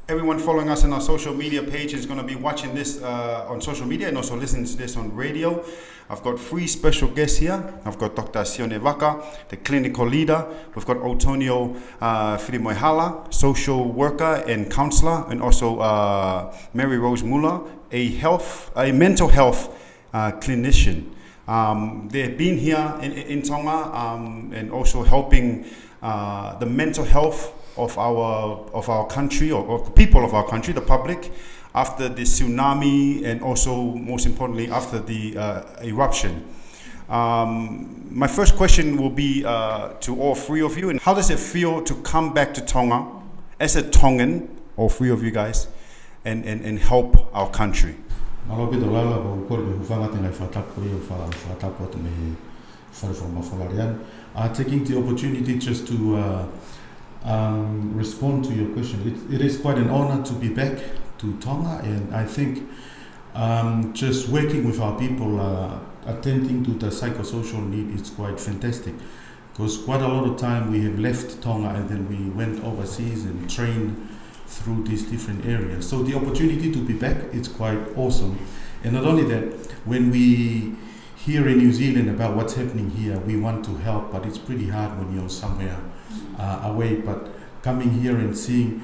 everyone following us on our social media page is going to be watching this on social media and also listening to this on radio. I've got 3 special guests here. I've got Dr. Sione Vaka, the clinical leader. We've got Atonio Filimoehala, social worker and counselor, and also Mary-Rose Muller, a mental health clinician. They've been here in Tonga and also helping the mental health of our country, or the people of our country, the public, after the tsunami and also, most importantly, after the eruption. My first question will be to all 3 of you. And how does it feel to come back to Tonga as a Tongan, all 3 of you guys, and help our country? Taking the opportunity just to respond to your question. It is quite an honor to be back to Tonga, and I think just working with our people, attending to the psychosocial need is quite fantastic, because quite a lot of time we have left Tonga and then we went overseas and trained through these different areas. So the opportunity to be back is quite awesome. And not only that, when we hear in New Zealand about what's happening here, we want to help, but it's pretty hard when you're somewhere away. But coming here and seeing,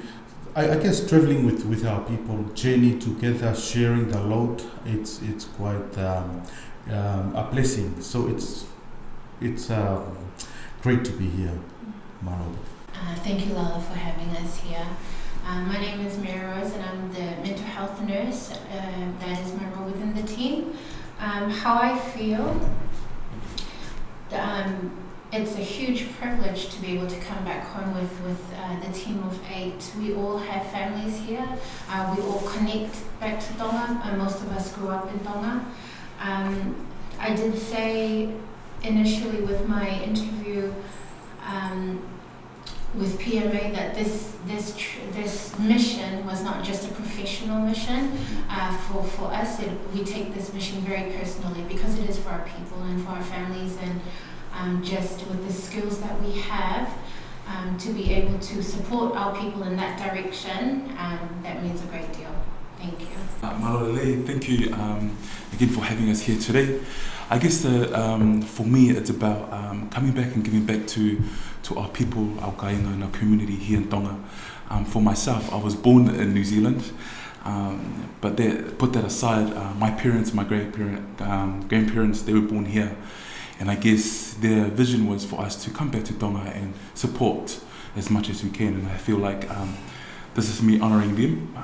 I guess traveling with our people, journey together, sharing the load, it's quite a blessing. So it's great to be here, Maro. Thank you, Lala, for having us here. My name is Mary-Rose, and I'm the mental health nurse. That is my role within the team. How I feel, it's a huge privilege to be able to come back home with the team of 8. We all have families here. We all connect back to Tonga. Most of us grew up in Tonga. I did say initially with my interview with PMA that this mission was not just a professional mission. For us, we take this mission very personally, because it is for our people and for our families, and just with the skills that we have to be able to support our people in that direction, that means a great deal. Thank you. Malolele, thank you again for having us here today. I guess for me it's about coming back and giving back to our people, our kainga and our community here in Tonga. For myself, I was born in New Zealand, but put that aside, my parents, my grandparents, they were born here. And I guess their vision was for us to come back to Tonga and support as much as we can. And I feel like this is me honouring them,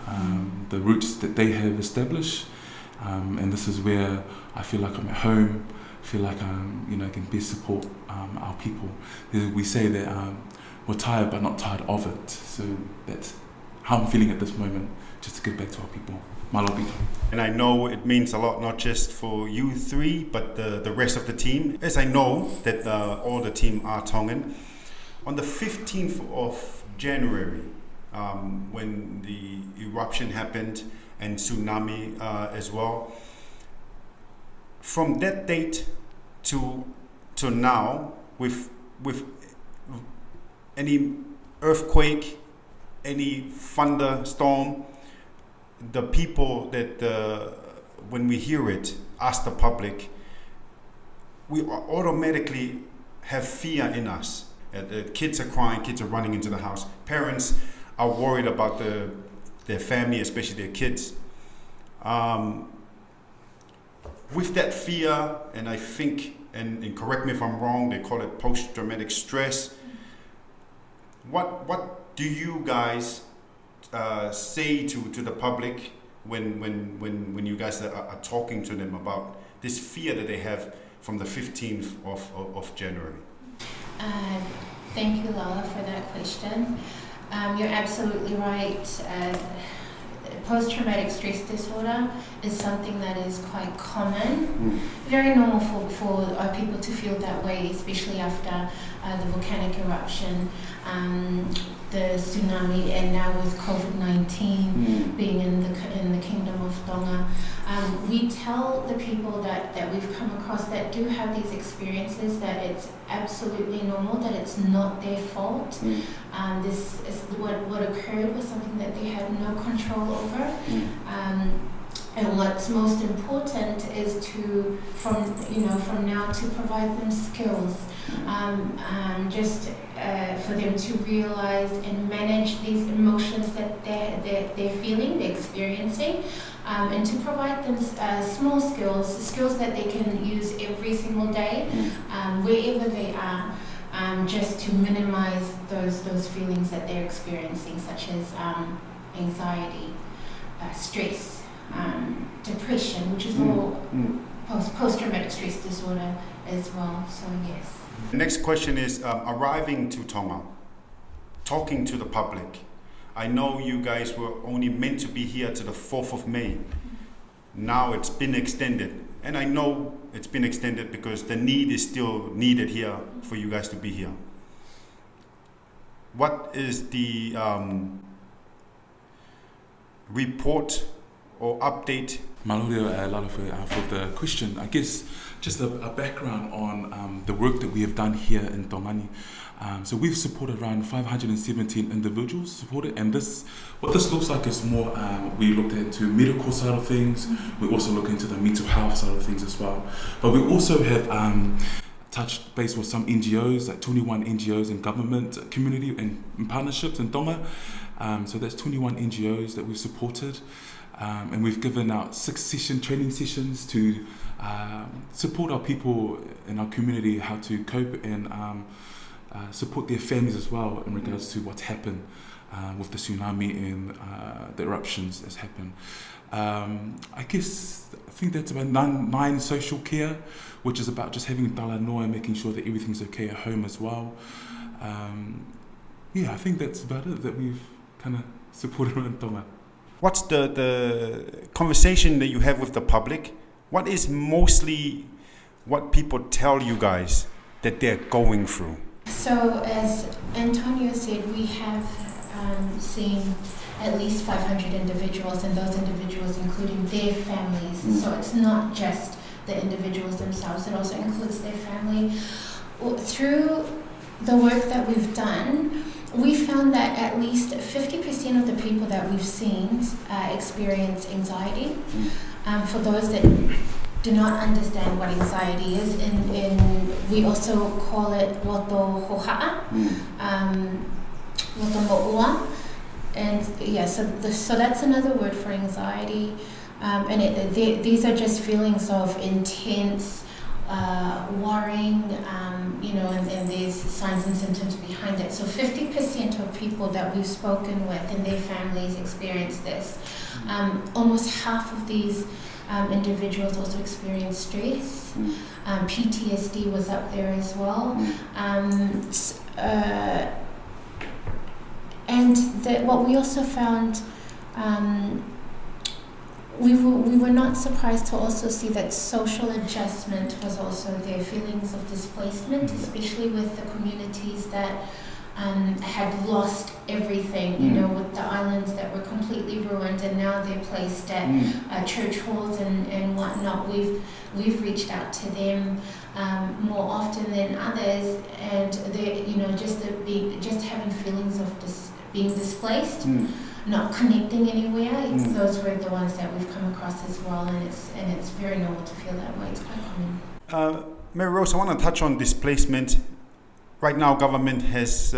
the roots that they have established. And this is where I feel like I'm at home, feel like I can best support our people. We say that we're tired but not tired of it. So that's how I'm feeling at this moment, just to get back to our people. Malobito. And I know it means a lot, not just for you 3, but the rest of the team. As I know that all the team are Tongan. On the 15th of January, when the eruption happened and tsunami as well, from that date to now, with any earthquake, any thunderstorm, the people that when we hear it, ask the public, we automatically have fear in us. Kids are crying, kids are running into the house. Parents are worried about their family, especially their kids. With that fear, and I think, and correct me if I'm wrong, they call it post-traumatic stress. What do you guys say to the public when you guys are talking to them about this fear that they have from the 15th of January? Thank you, Lala, for that question. You're absolutely right. Post-traumatic stress disorder is something that is quite common, very normal for our people to feel that way, especially after the volcanic eruption, the tsunami, and now with COVID-19 being in the Kingdom of Tonga. We tell the people that we've come across that do have these experiences that it's absolutely normal, that it's not their fault. This is what occurred was something that they had no And what's most important is from now to provide them skills, just for them to realize and manage these emotions that they're feeling, they're experiencing, and to provide them small skills that they can use every single day, wherever they are, just to minimize those feelings that they're experiencing, such as anxiety, stress, depression, which is all post-traumatic stress disorder as well. So yes. The next question is arriving to Tonga, talking to the public. I know you guys were only meant to be here to the 4th of May. Now it's been extended. And I know it's been extended because the need is still needed here for you guys to be here. What is the report or update? Malore Lalo for the question. I guess just a background on the work that we have done here in Tongani. So we've supported around 517 individuals supported, and what this looks like is more, we looked into medical side of things, we also look into the mental health side of things as well. But we also have touched base with some NGOs, like 21 NGOs in government, community and partnerships in Tonga. So that's 21 NGOs that we've supported. And we've given out 6 training sessions to support our people in our community how to cope and support their families as well in regards to what's happened with the tsunami and the eruptions that's happened. I think that's about 9 social care, which is about just having tala noa and making sure that everything's okay at home as well. I think that's about it that we've kind of supported around Tonga. What's the conversation that you have with the public? What is mostly what people tell you guys that they're going through? So as Antonio said, we have seen at least 500 individuals, and those individuals including their families. So it's not just the individuals themselves, it also includes their family. Through the work that we've done, we found that at least 50% of the people that we've seen experience anxiety. For those that do not understand what anxiety is, and we also call it roto hoha'a, roto mo'ua, and so that's another word for anxiety, and these are just feelings of intense worrying, and there's signs and symptoms behind it. So 50% of people that we've spoken with and their families experience this. Almost half of these individuals also experience stress. PTSD was up there as well. What we also found, we were not surprised to also see that social adjustment was also there, feelings of displacement, especially with the communities that had lost everything, with the islands that were completely ruined, and now they're placed at church halls and whatnot. We've reached out to them more often than others, and they, just having feelings of being displaced. Not connecting anywhere. Those were the ones that we've come across as well, and it's very normal to feel that way. It's quite common. Mary-Rose, I want to touch on displacement. Right now, government has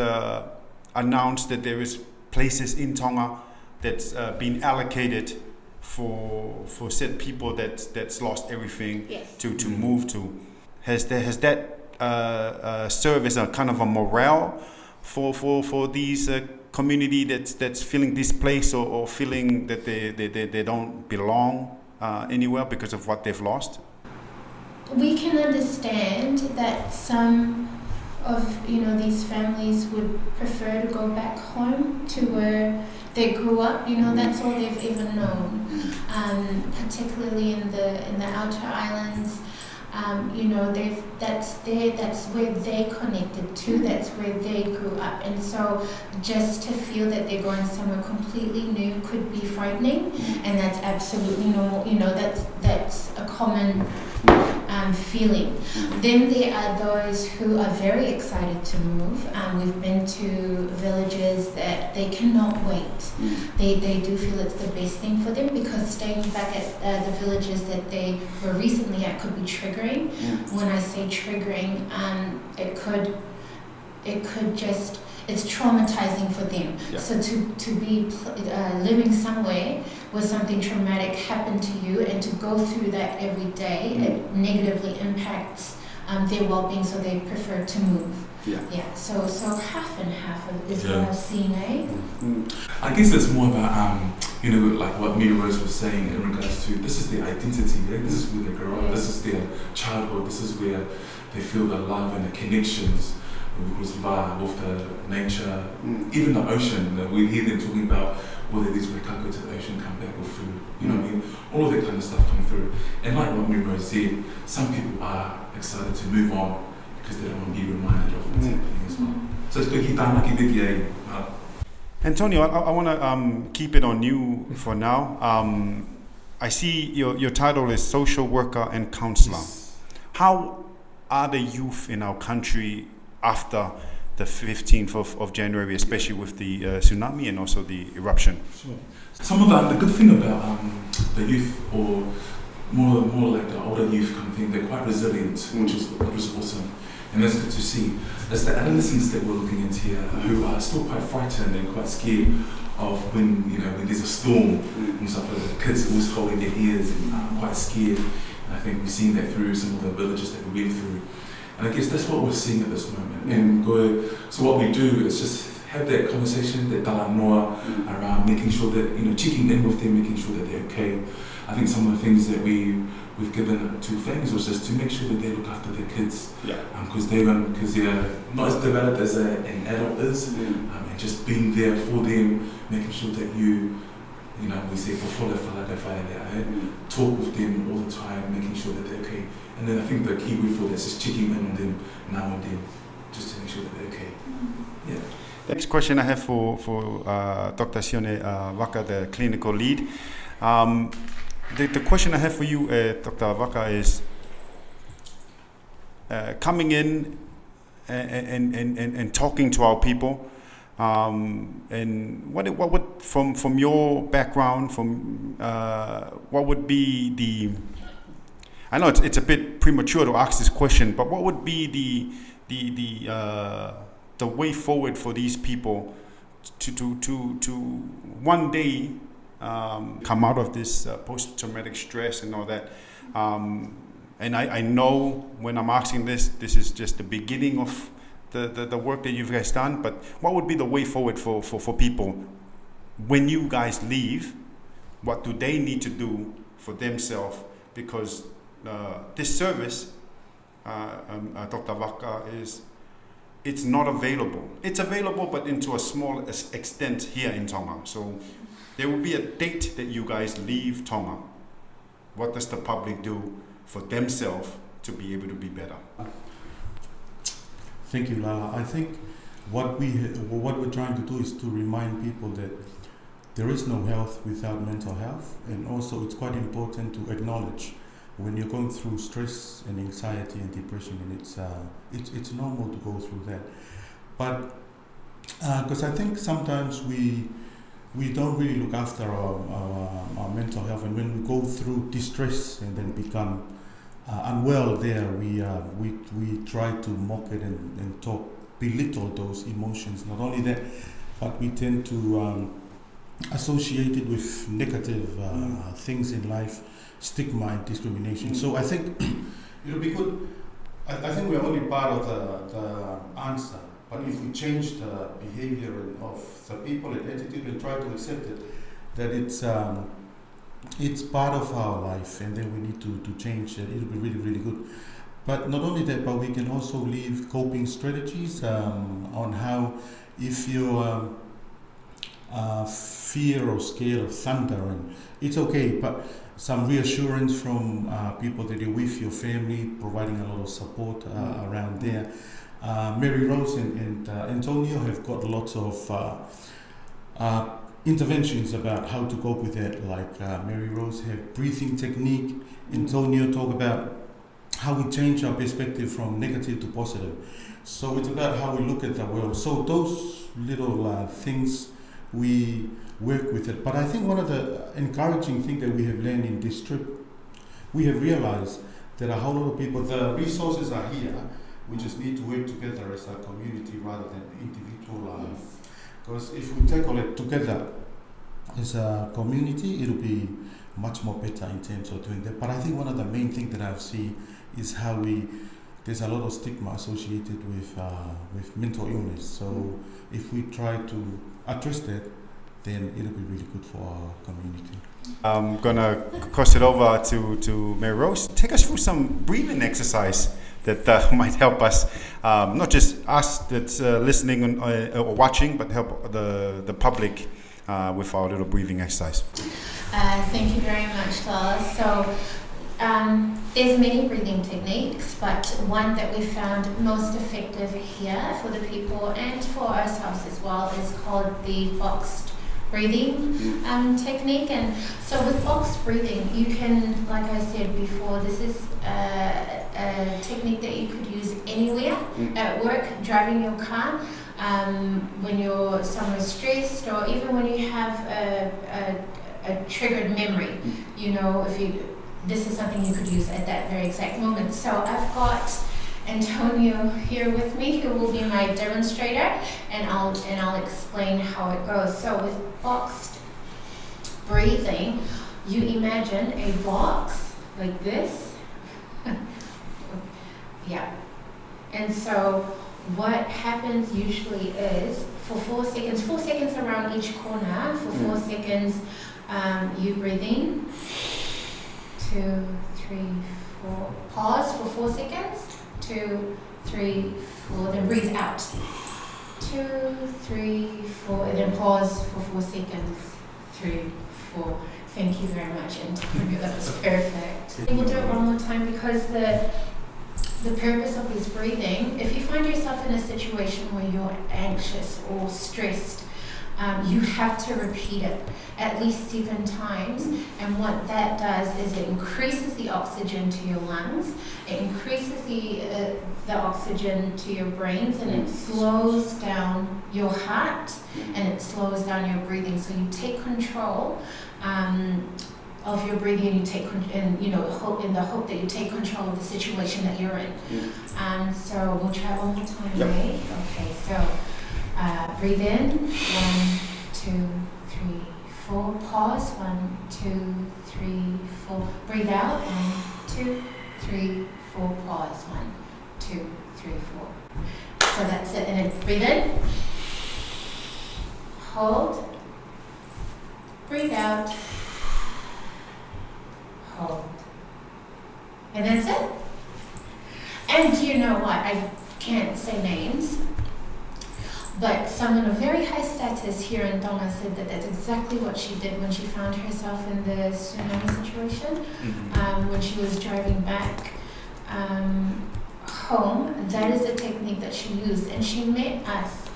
announced that there is places in Tonga that's been allocated for said people that's lost everything to move to. Has that served as a kind of a morale for these community that's feeling displaced or feeling that they don't belong anywhere because of what they've lost? We can understand that some of these families would prefer to go back home to where they grew up. That's all they've ever known. Particularly in the outer islands. That's where they connected to, that's where they grew up, and so just to feel that they're going somewhere completely new could be frightening, and that's absolutely normal. That's a common feeling. Then there are those who are very excited to move. We've been to villages that they cannot wait. They do feel it's the best thing for them, because staying back at the villages that they were recently at could be triggering. When I say triggering, it could just, it's traumatizing for them. Yeah. So to be living somewhere where something traumatic happened to you, and to go through that every day, it negatively impacts their well-being, so they prefer to move. Yeah. So half and half is what I've seen, I guess it's more about like what Mary-Rose was saying in regards to, this is their identity, right? This is where they grow up, this is their childhood, this is where they feel the love and the connections with the nature, even the ocean. We hear them talking about whether these wekako to the ocean come back with food, you know what I mean? All of that kind of stuff come through. And like what Mary-Rose said, some people are excited to move on because they don't want to be reminded of what's happening as well. So it's good tāna ki biki Antonio, I want to keep it on you for now. I see your title is Social Worker and Counselor. Yes. How are the youth in our country after the 15th of January, especially with the tsunami and also the eruption? Sure. Some of the good thing about the youth, or more like the older youth kind of thing, they're quite resilient, which is awesome. And that's good to see. There's the adolescents that we're looking into here who are still quite frightened and quite scared of when there's a storm and stuff like that. The kids are always holding their ears and are quite scared. And I think we've seen that through some of the villages that we went through. And I guess that's what we're seeing at this moment. And so what we do is just have that conversation, that tala noa, around making sure that, checking in with them, making sure that they're okay. I think some of the things that we've given to families was just to make sure that they look after their kids, because they're not as developed as an adult is, and just being there for them, making sure that we say talk with them all the time, making sure that they're okay. And then I think the key word for this is checking in on them now and then, just to make sure that they're okay. Yeah. The next question I have for Dr. Sione Vaka, the clinical lead. The question I have for you, Dr. Vaka, is coming in and talking to our people. And what would, from your background, what would be the, I know it's a bit premature to ask this question, but what would be the way forward for these people to one day come out of this post-traumatic stress and all that? And I know when I'm asking this is just the beginning of the work that you guys done, but what would be the way forward for people when you guys leave? What do they need to do for themselves? Because this service, Dr. Vaka, it's not available. It's available, but into a small extent here in Tonga. So there will be a date that you guys leave Tonga. What does the public do for themselves to be able to be better? Thank you, Lala. I think what we're trying to do is to remind people that there is no health without mental health, and also it's quite important to acknowledge when you're going through stress and anxiety and depression, and it's normal to go through that. But because I think sometimes we don't really look after our mental health, and when we go through distress and then become unwell there, we try to mock it and belittle those emotions. Not only that, but we tend to associate it with negative things in life, stigma and discrimination. So I think it'll be good. I think we're only part of the answer, but if we change the behavior of the people and attitude and try to accept it, that it's part of our life, and then we need to change it. It'll be really, really good. But not only that, but we can also leave coping strategies on how, if you fear or scared of thunder, and it's okay, but some reassurance from people that you're with, your family, providing a lot of support around there. Mary-Rose and Antonio have got lots of interventions about how to cope with that, like Mary-Rose have breathing technique, Antonio talk about how we change our perspective from negative to positive. So it's about how we look at the world. So those little things we work with it. But I think one of the encouraging things that we have learned in this trip, we have realized that a whole lot of people, the resources are here. We just need to work together as a community rather than individual. Because if we tackle it together as a community, it'll be much more better in terms of doing that. But I think one of the main things that I've seen is how there's a lot of stigma associated with mental illness. So if we try to address that, then it'll be really good for our community. I'm gonna cross it over to Mary-Rose. Take us through some breathing exercise that might help us, not just us that's listening or watching, but help the public with our little breathing exercise. Thank you very much, Lars. So there's many breathing techniques, but one that we found most effective here for the people and for ourselves as well is called the boxed breathing technique. And so with boxed breathing, you can, like I said before, this is a technique that you could use anywhere, at work, driving your car, when you're somewhere stressed, or even when you have a triggered memory. You know, this is something you could use at that very exact moment. So I've got Atonio here with me, who will be my demonstrator, and I'll explain how it goes. So with boxed breathing, you imagine a box like this. Yeah. And so what happens usually is for 4 seconds around each corner, for 4 seconds, you breathe in, 2, 3, 4, pause for 4 seconds, 2, 3, 4, then breathe out, 2, 3, 4, and then pause for 4 seconds, 3, 4. Thank you very much, Antonio, that was perfect. We'll do it one more time because the purpose of this breathing, if you find yourself in a situation where you're anxious or stressed, you have to repeat it at least 7 times, and what that does is it increases the oxygen to your lungs, it increases the oxygen to your brains, and it slows down your heart, and it slows down your breathing. So you take control of your breathing, and in the hope that you take control of the situation that you're in. So we'll try one more time, right? Okay, so breathe in, 1, 2, 3, 4. Pause, 1, 2, 3, 4. Breathe out, 1, 2, 3, 4. Pause, 1, 2, 3, 4. So that's it. And then breathe in, hold, breathe out, hold. And that's it. And you know what? I can't say names, but someone of very high status here in Tonga said that that's exactly what she did when she found herself in the tsunami situation, when she was driving back home. That is a technique that she used, and she met us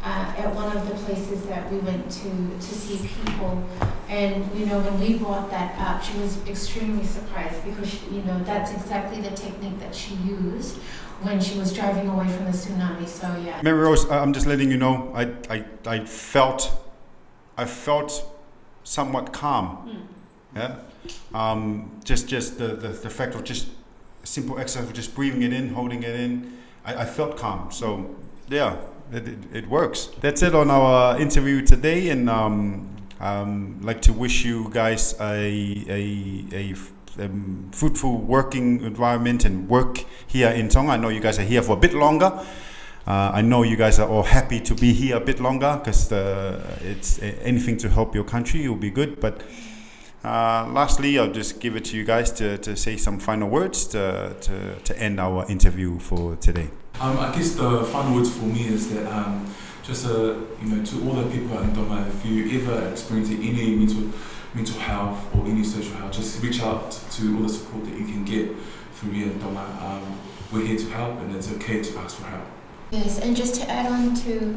at one of the places that we went to see people. And when we brought that up, she was extremely surprised because that's exactly the technique that she used when she was driving away from the tsunami. So yeah. Mary-Rose, I'm just letting you know, I felt somewhat calm. Yeah. Just the fact of just a simple exercise of just breathing it in, holding it in. I felt calm. So yeah, it works. That's it on our interview today, and like to wish you guys a fruitful working environment and work here in Tonga. I know you guys are here for a bit longer. I know you guys are all happy to be here a bit longer because it's anything to help your country will be good. But lastly, I'll just give it to you guys to say some final words to end our interview for today. I guess the final words for me is that to all the people in Tonga, if you ever experience any mental health or any social health, just reach out to all the support that you can get through here in Tonga. We're here to help, and it's okay to ask for help. Yes, and just to add on to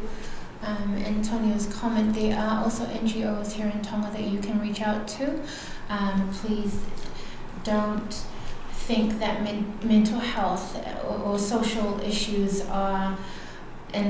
Antonio's comment, there are also NGOs here in Tonga that you can reach out to. Please don't think that mental health or social issues are, and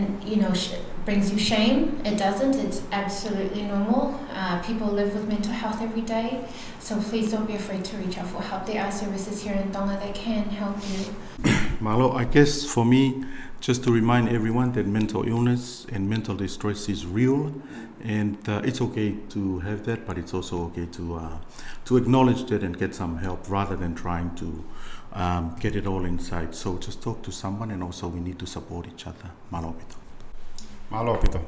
brings you shame. It doesn't. It's absolutely normal. People live with mental health every day, so please don't be afraid to reach out for help. There are services here in Tonga that can help you. Malo, I guess for me, just to remind everyone that mental illness and mental distress is real, and it's okay to have that, but it's also okay to acknowledge that and get some help rather than trying to get it all inside. So just talk to someone, and also we need to support each other. Malo pito. Malo pito.